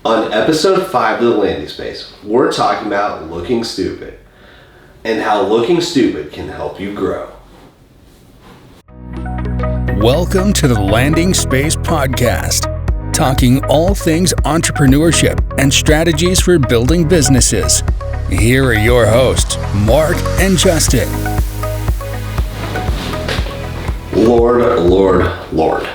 On episode 5 of The Landing Space, we're talking about looking stupid and how looking stupid can help you grow. Welcome to the Landing Space Podcast, talking all things entrepreneurship and strategies for building businesses. Here are your hosts, Mark and Justin. Lord.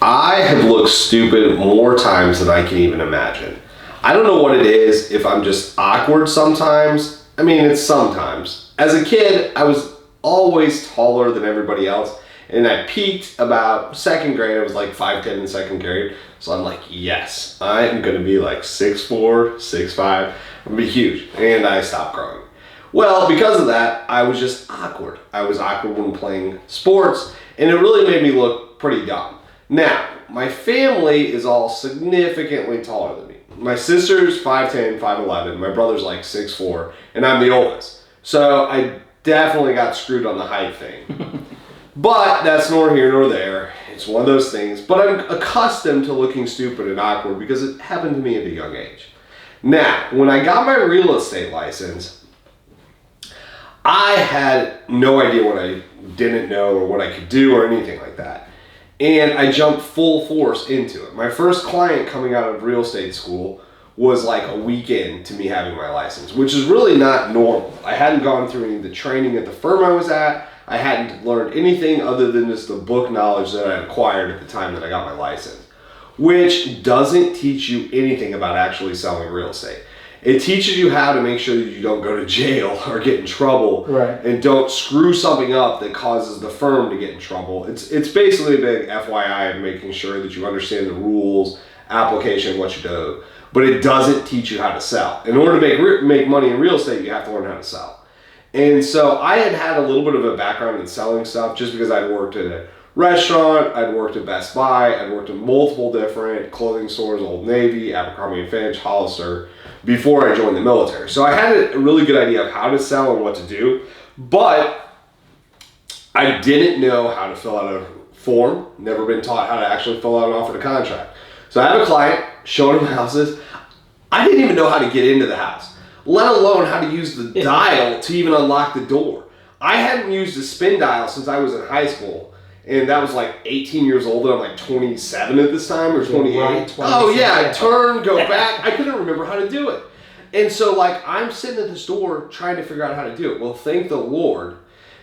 I have looked stupid more times than I can even imagine. I don't know what it is, if I'm just awkward sometimes. I mean, it's sometimes. As a kid, I was always taller than everybody else, and I peaked about second grade. I was like 5'10" in second grade. So I'm like, yes, I am going to be like 6'4", 6'5". I'm going to be huge. And I stopped growing. Well, because of that, I was just awkward. I was awkward when playing sports, and it really made me look pretty dumb. Now, my family is all significantly taller than me. My sister's 5'10", 5'11", my brother's like 6'4", and I'm the oldest. So I definitely got screwed on the height thing. But that's nor here nor there. It's one of those things. But I'm accustomed to looking stupid and awkward because it happened to me at a young age. Now, when I got my real estate license, I had no idea what I didn't know or what I could do or anything like that. And I jumped full force into it. My first client coming out of real estate school was like a week in to me having my license, which is really not normal. I hadn't gone through any of the training at the firm I was at. I hadn't learned anything other than just the book knowledge that I acquired at the time that I got my license, which doesn't teach you anything about actually selling real estate. It teaches you how to make sure that you don't go to jail or get in trouble, right, and don't screw something up that causes the firm to get in trouble. It's basically a big FYI of making sure that you understand the rules, application, what you do, but it doesn't teach you how to sell. In order to make money in real estate, you have to learn how to sell. And so I had a little bit of a background in selling stuff just because I'd worked at a restaurant, I'd worked at Best Buy, I'd worked at multiple different clothing stores, Old Navy, Abercrombie & Fitch, Hollister, before I joined the military. So I had a really good idea of how to sell and what to do, but I didn't know how to fill out a form, never been taught how to actually fill out an offer to contract. So I have a client, showing him houses. I didn't even know how to get into the house, let alone how to use the dial to even unlock the door. I hadn't used a spin dial since I was in high school, and that was like 18 years old, and I'm like 27 at this time, or 28. Right, oh yeah, turn, go back. I couldn't remember how to do it. And so like I'm sitting at this door trying to figure out how to do it. Well, thank the Lord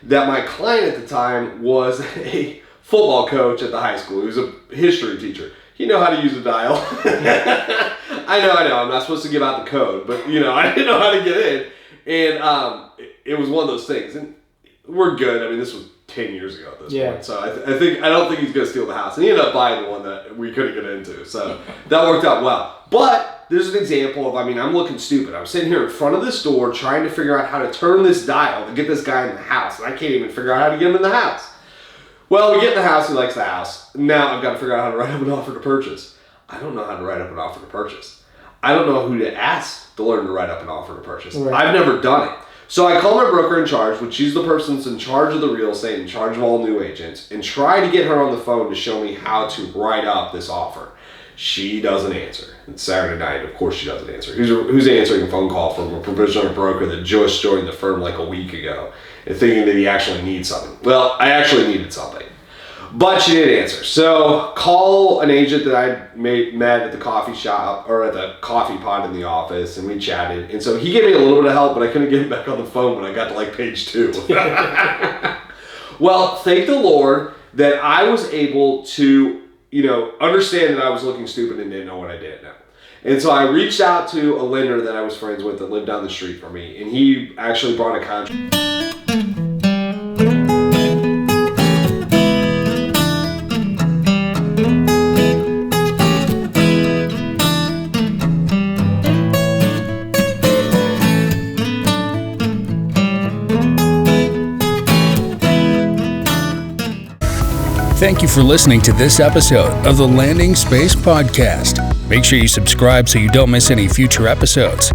that my client at the time was a football coach at the high school. He was a history teacher. He knew how to use a dial. I know. I'm not supposed to give out the code, but I didn't know how to get in. And it was one of those things. And we're good. I mean, this was 10 years ago at this point. So I don't think he's going to steal the house. And he ended up buying the one that we couldn't get into. So that worked out well. But there's an example of, I'm looking stupid. I'm sitting here in front of this door trying to figure out how to turn this dial to get this guy in the house. And I can't even figure out how to get him in the house. Well, we get in the house. He likes the house. Now I've got to figure out how to write up an offer to purchase. I don't know how to write up an offer to purchase. I don't know who to ask to learn to write up an offer to purchase. Right. I've never done it. So I call my broker in charge, which she's the person that's in charge of the real estate, in charge of all new agents, and try to get her on the phone to show me how to write up this offer. She doesn't answer. It's Saturday night. Of course she doesn't answer. Who's answering a phone call from a provisional broker that just joined the firm like a week ago and thinking that he actually needs something? Well, I actually needed something. But she didn't answer. So call an agent that I met at the coffee shop or at the coffee pot in the office, and we chatted. And so he gave me a little bit of help, but I couldn't get him back on the phone when I got to like page 2. Well, thank the Lord that I was able to, understand that I was looking stupid and didn't know what I didn't know. And so I reached out to a lender that I was friends with that lived down the street from me, and he actually brought a contract. Thank you for listening to this episode of the Landing Space Podcast. Make sure you subscribe so you don't miss any future episodes.